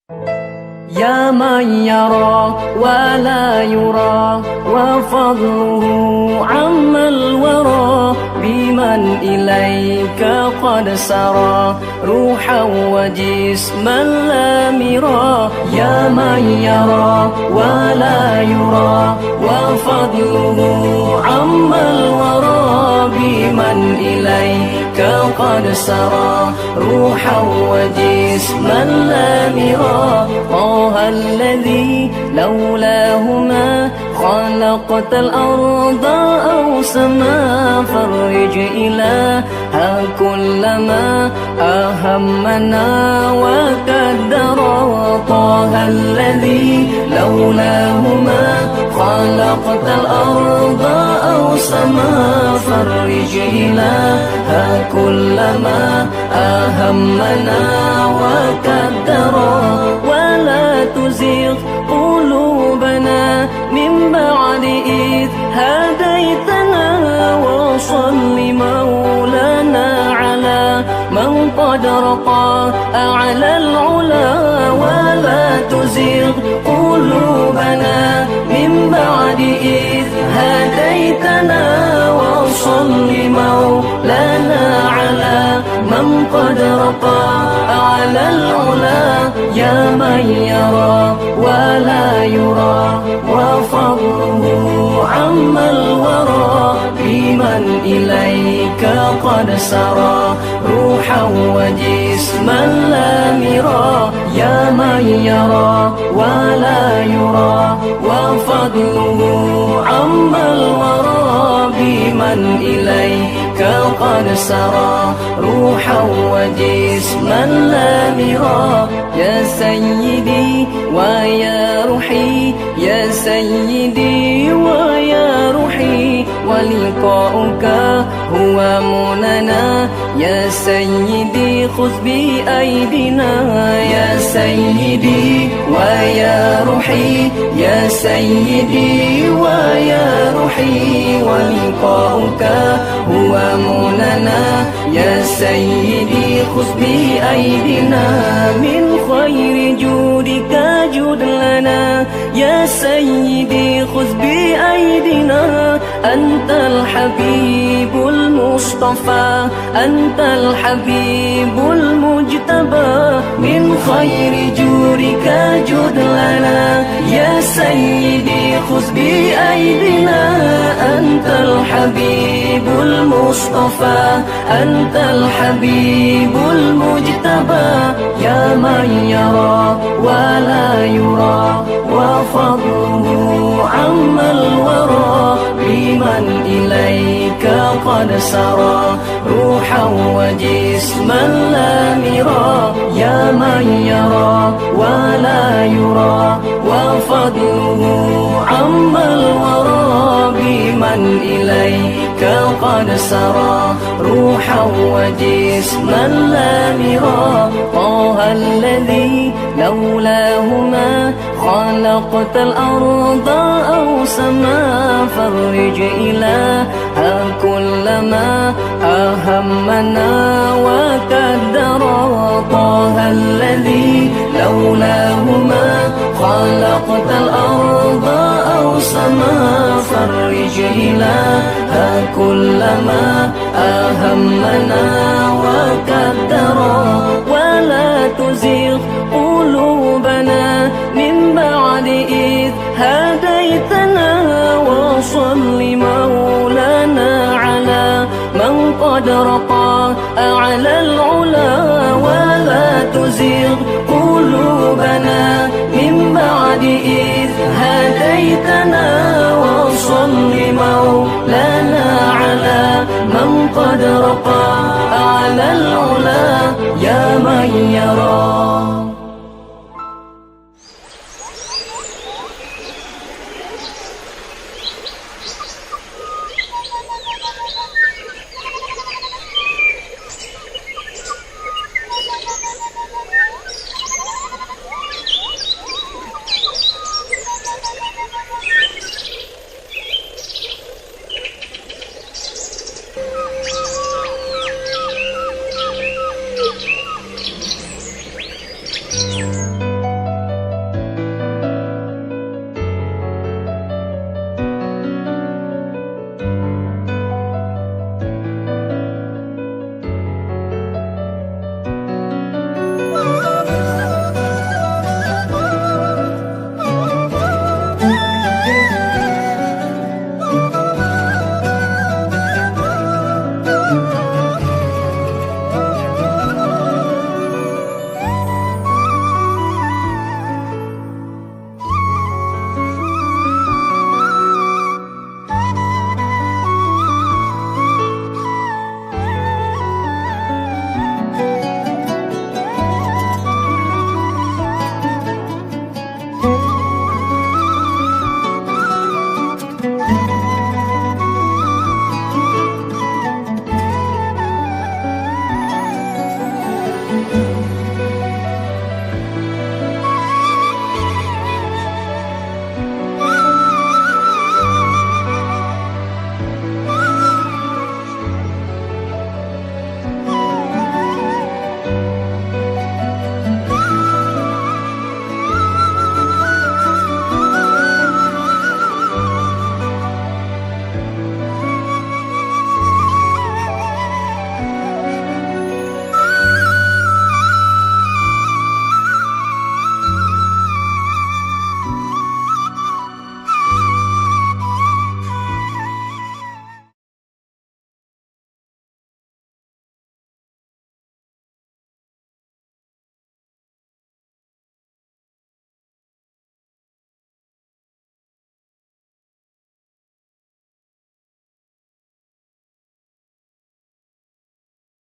يا من يرى ولا يرى وفضله عم الورى بمن إليك قد سرى روحا وجسما لا مرى يا من يرى ولا يرى وفضله عم الورى بمن إليك قد سرى روحا وجسما لا مرى طه الذي لولاه ما خلقت الأرض أو سما فرج إلها كلما أهمنا وكدر طه الذي لولاه ما خلقت الأرض أو سما فرج إلها كلما أهمنا وكدر ولا تزغ قلوبنا من بعد إذ هديتنا وصل مولانا على من قد رقى أعلى العلا ولا تزغ قلوبنا من بعد إذ هديتنا وصل مولانا على من قد رقى أعلى العلا يا من يرى ولا يرى وفضله عم الورى بمن إليك قد سرى روحا وجسما لا مرى يا من يرى ولا يرى وفضله عم الورى بمن إليك قد سرى روحا وجسما لا مرى يا سيدي ويا روحي يا سيدي ويا روحي ولقاؤك هو مننا يا سيدي خذ بأيدينا يا سيدي ويا روحي يا سيدي ويا روحي ولقاؤك هو مننا يا سيدي خذ بأيدينا من خير جودك جد لنا يا سيدي خذ بأيدينا أنت الحبيب المصطفى أنت الحبيب المجتبى من خير جودك جد لنا يا سيدي خذ بأيدينا أنت الحبيب المصطفى أنت الحبيب المجتبى يا من يرى ولا يرى وفضله عم الورى بمن إليك قد سرى روحا وجسما لا مرى يا من يرى ولا يرى وفضله عم الورى بمن إليك قد سرى روحا وجسما لا مرى طه الذي لولاه ما خلقت الأرض أو سما فرج إلها كلما أهمنا وكدر طه الذي لولاه ما خلقت الأرض أو سما فرج إلها كلما أهمنا وكدر ولا تزغ قلوبنا من بعد إذ هديتنا وصل مولانا على من قد رقى أعلى العلا ولا تزغ قلوبنا من بعد إذ هديتنا وصل مولانا